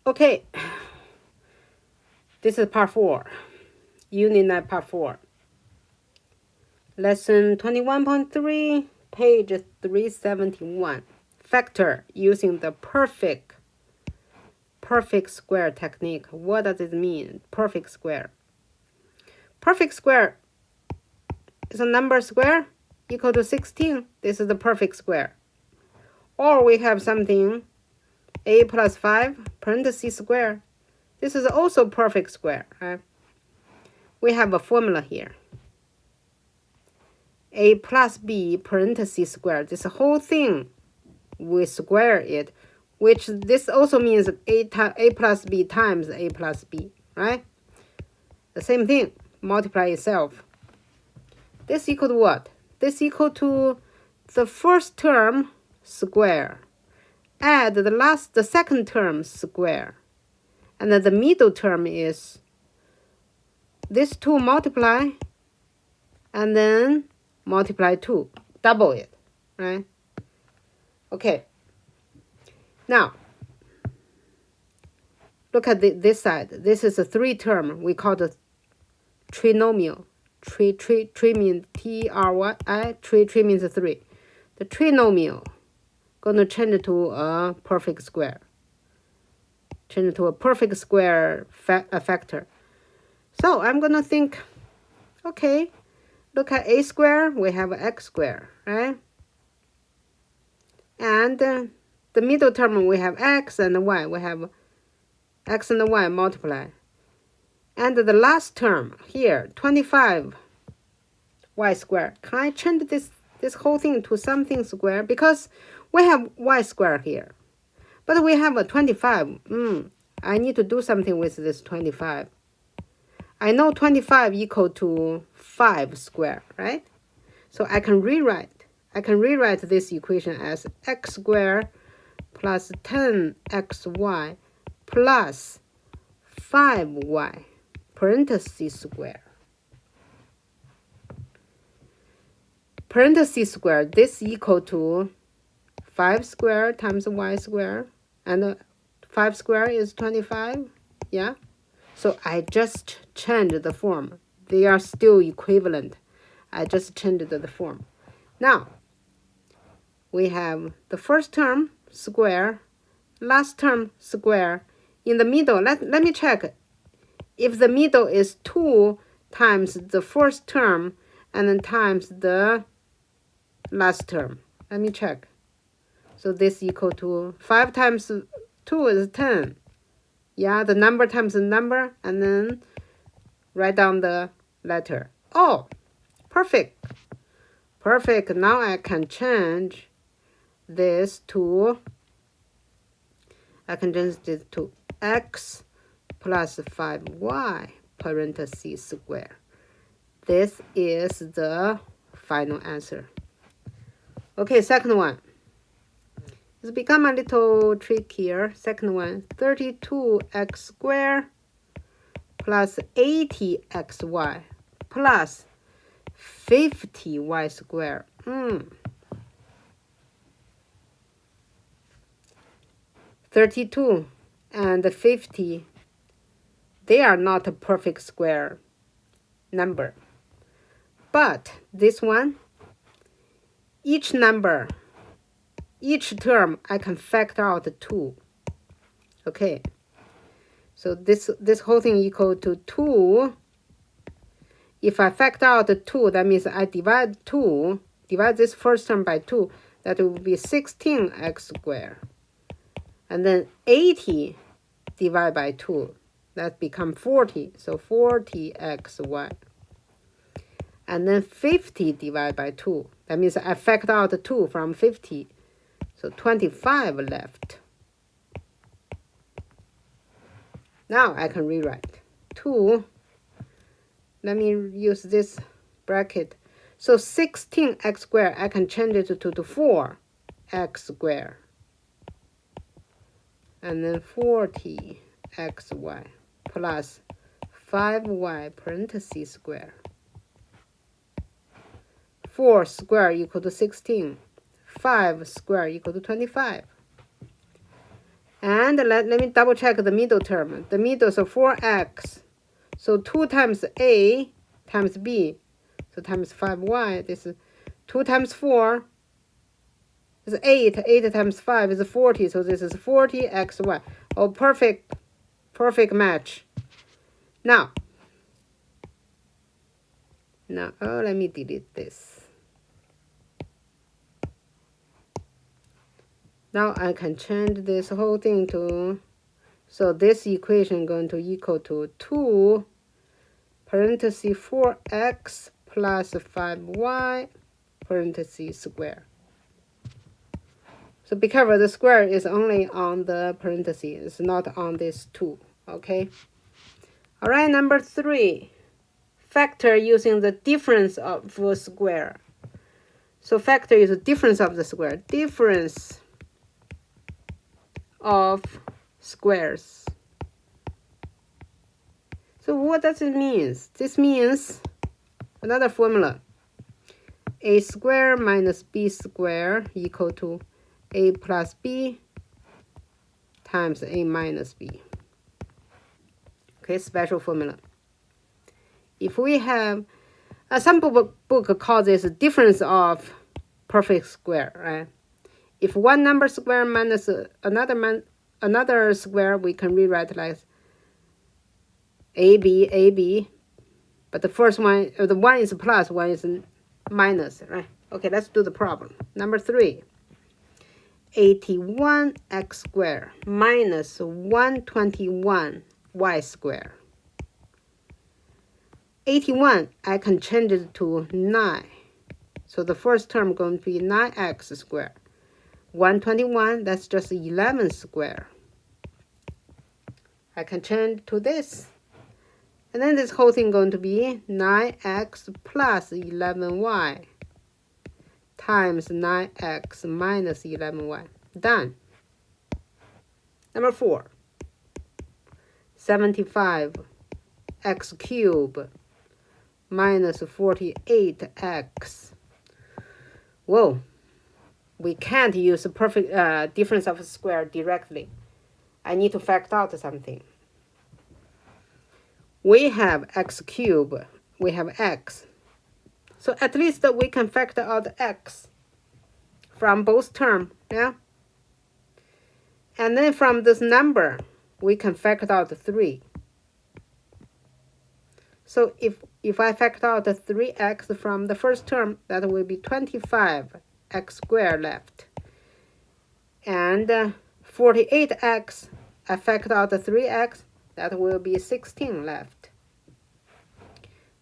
Okay, this is part 4, Unit 9, part 4. Lesson 21.3, page 371. Factor using the perfect square technique. What does it mean? Perfect square. Perfect square is a number square equal to 16. This is the perfect square. Or we have something a plus 5 parentheses square. This is also perfect square. Right? We have a formula here. A plus b parentheses square. This whole thing, we square it, which this also means a plus b times a plus b, right? The same thing, multiply itself. This equal to what? This equal to the first term square. Add the second term square. And then the middle term is this 2 multiply, and then multiply 2, double it, right? Okay. Now, look at this side. This is a 3 term. We call it trinomial. Tri means T-R-Y, tri means 3. The trinomial going to change it to a perfect square. Change it to a perfect square factor. So I'm going to think, okay, look at a square, we have x square, right? And the middle term, we have x and y. We have x and y multiply. And the last term here, 25 y square. Can I change this whole thing to something square? Because we have y square here. But we have a 25. I need to do something with this 25. I know 25 equal to 5 square, right? So I can rewrite this equation as x squared plus 10xy plus 5y parentheses square. Parentheses square, this equal to 5 squared times y squared, and 5 squared is 25, yeah? So I just changed the form. They are still equivalent. I just changed the form. Now, we have the first term square, last term square. In the middle, let me check. If the middle is 2 times the first term and then times the last term. Let me check. So this equal to 5 times 2 is 10. Yeah, the number times the number, and then write down the letter. Oh, perfect. Perfect. Now I can change this to, x plus 5y parentheses square. This is the final answer. Okay, second one. It's become a little trickier. Second one, 32x squared plus 80xy plus 50y squared. 32 and 50, they are not a perfect square number. But this one, each number, each term, I can factor out 2. Okay. So this whole thing equal to 2. If I factor out 2, that means I divide this first term by 2. That will be 16x squared. And then 80 divided by 2. That becomes 40. So 40xy. And then 50 divided by 2. That means I factor out 2 from 50. So 25 left. Now I can rewrite 2. Let me use this bracket. So 16x squared, I can change it to 4x squared. And then 40xy plus 5y parentheses square. 4 squared equal to 16. 5 squared equal to 25. And let me double check the middle term. The middle is 4x. So 2 times a times b. So times 5y. This is 2 times 4 is 8. 8 times 5 is 40. So this is 40xy. Oh, perfect match. Now, let me delete this. Now I can change this whole thing to, so this equation going to equal to 2 parenthesis 4x plus 5y parenthesis square. So be careful, the square is only on the parentheses, it's not on this 2, okay? All right, number 3, factor using the difference of a square. So factor is the difference of the square, difference of squares. So what does it mean? This means another formula. A square minus b square equal to a plus b times a minus b. Okay, special formula. If we have, some book calls this difference of perfect square, right? If one number square minus another square, we can rewrite like AB, but the first one, the one is plus, one is minus, right? Okay, let's do the problem. Number 3, 81x squared minus 121y squared. 81, I can change it to 9. So the first term going to be 9x squared. 121, that's just 11 squared. I can change to this. And then this whole thing going to be 9x plus 11y times 9x minus 11y. Done. Number 4, 75x cubed minus 48x. Whoa. We can't use a perfect difference of a square directly. I need to factor out something. We have x cubed, we have x. So at least we can factor out x from both terms, yeah? And then from this number, we can factor out 3. So if I factor out the 3x from the first term, that will be 25x squared left. And 48x, I factor out the 3x, that will be 16 left.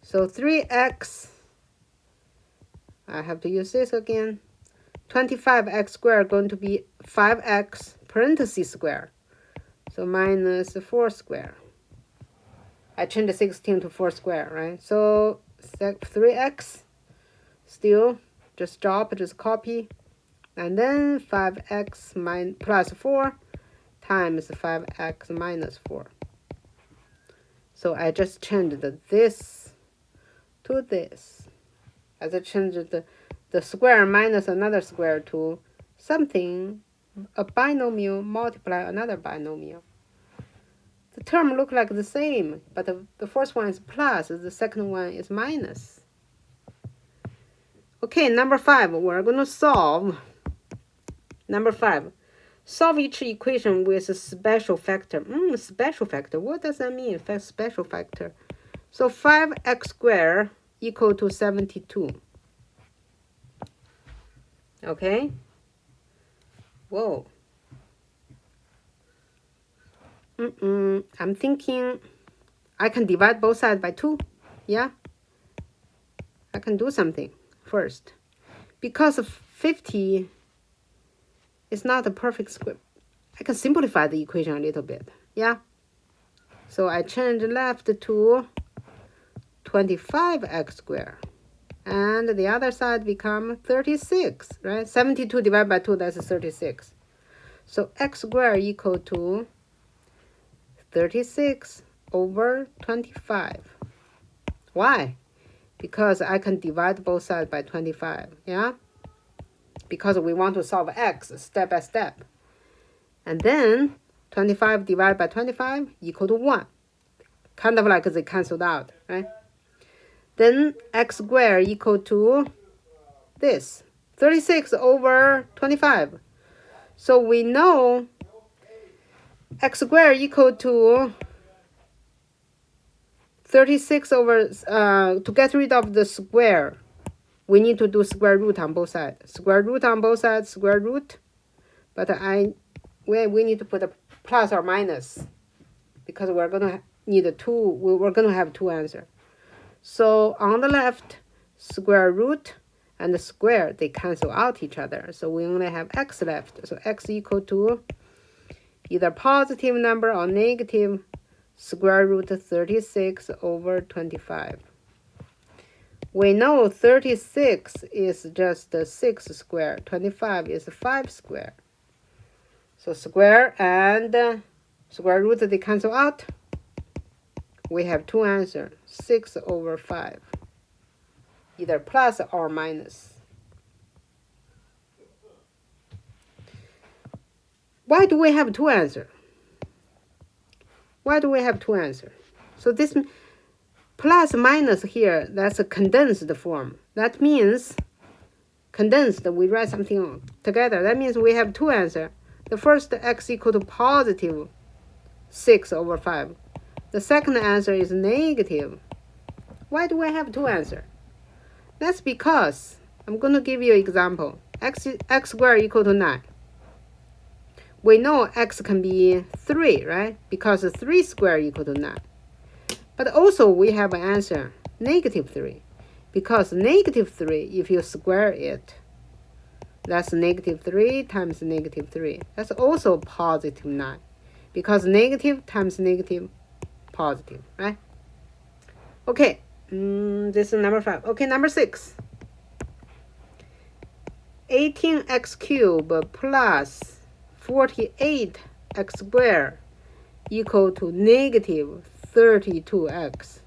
So 3x, I have to use this again. 25x squared going to be 5x parenthesis square. So minus 4 square. I changed the 16 to 4 square, right? So 3x, still just drop, just copy. And then 5x plus 4 times 5x minus 4. So I just changed this to this. As I changed the square minus another square to something, a binomial multiply another binomial. The term look like the same, but the first one is plus, the second one is minus. Okay, number 5, we're going to solve. Number 5, solve each equation with a special factor. Special factor, what does that mean, special factor? So 5x squared equal to 72. Okay? Whoa. I'm thinking I can divide both sides by 2. Yeah? I can do something first. Because of 50 is not a perfect square, I can simplify the equation a little bit. Yeah? So I change left to 25x squared. And the other side become 36, right? 72 divided by 2, that's 36. So x squared equal to 36 over 25. Why? Because I can divide both sides by 25, yeah? Because we want to solve x step by step. And then 25 divided by 25 equal to 1. Kind of like they canceled out, right? Then x squared equal to this, 36 over 25. So we know x squared equal to 36 over, to get rid of the square, we need to do square root on both sides. Square root on both sides, square root. But we need to put a plus or minus because we're going to need we're going to have two answers. So on the left, square root and the square, they cancel out each other. So we only have x left. So x equal to either positive number or negative square root 36 over 25. We know 36 is just 6 square. 25 is 5 square. So square and square root, they cancel out. We have two answers, 6 over 5. Either plus or minus. Why do we have two answers? Why do we have two answers? So this plus minus here, that's a condensed form. That means condensed, we write something together. That means we have two answers. The first, x equal to positive 6 over 5. The second answer is negative. Why do I have two answers? That's because, I'm going to give you an example. X squared equal to 9. We know x can be 3, right? Because 3 squared equal to 9. But also we have an answer, negative 3. Because negative 3, if you square it, that's negative 3 times negative 3. That's also positive 9. Because negative times negative, positive, right? Okay, this is number 5. Okay, number 6. 18x cubed plus 48x squared equal to negative 32x.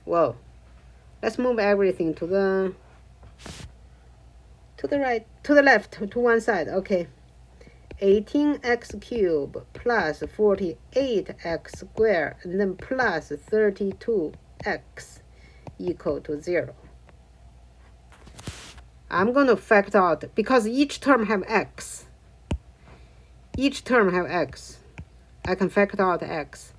Whoa. Let's move everything to the right, to the left, to one side. Okay. 18x cubed plus 48x squared and then plus 32x equal to 0. I'm going to factor out, because each term have x. Each term have x. I can factor out x.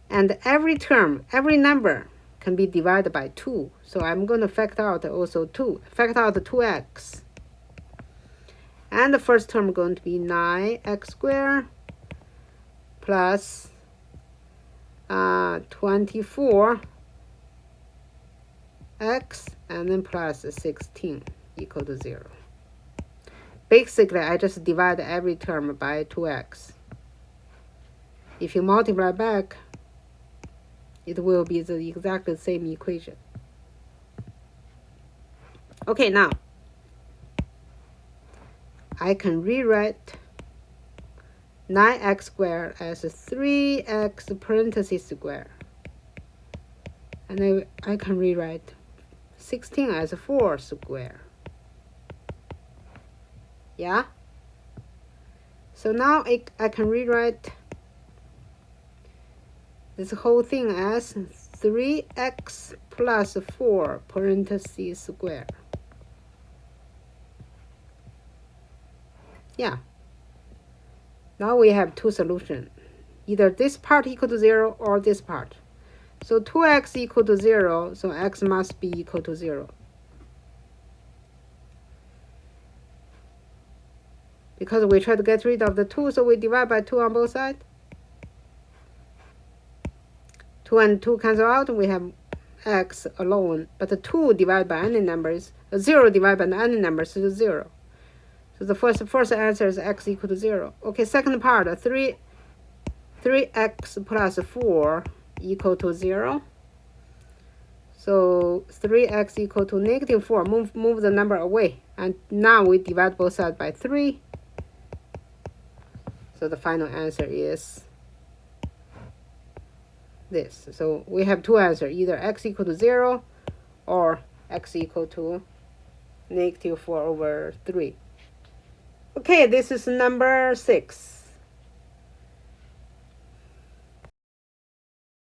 And every term, every number can be divided by 2. So I'm going to factor out also 2. Factor out 2x. And the first term going to be 9x squared plus 24x and then plus 16 equal to 0. Basically, I just divide every term by 2x. If you multiply back, it will be the exactly same equation. Okay, now I can rewrite 9x squared as 3x parentheses squared. And I can rewrite 16 as 4 squared. Yeah? So now I can rewrite this whole thing as 3x plus 4 parentheses squared. Yeah. Now we have two solutions. Either this part equal to 0 or this part. So 2x equal to 0, so x must be equal to 0. Because we try to get rid of the 2, so we divide by 2 on both sides. 2 and 2 cancel out, we have x alone. But the 2 divided by any numbers, 0 divided by any numbers is 0. So the first answer is x equal to 0. Okay, second part, 3x plus 4 equal to 0. So 3x equal to negative 4. Move the number away. And now we divide both sides by 3. So the final answer is this. So we have two answers, either x equal to 0 or x equal to negative 4 over 3. Okay, this is number 6.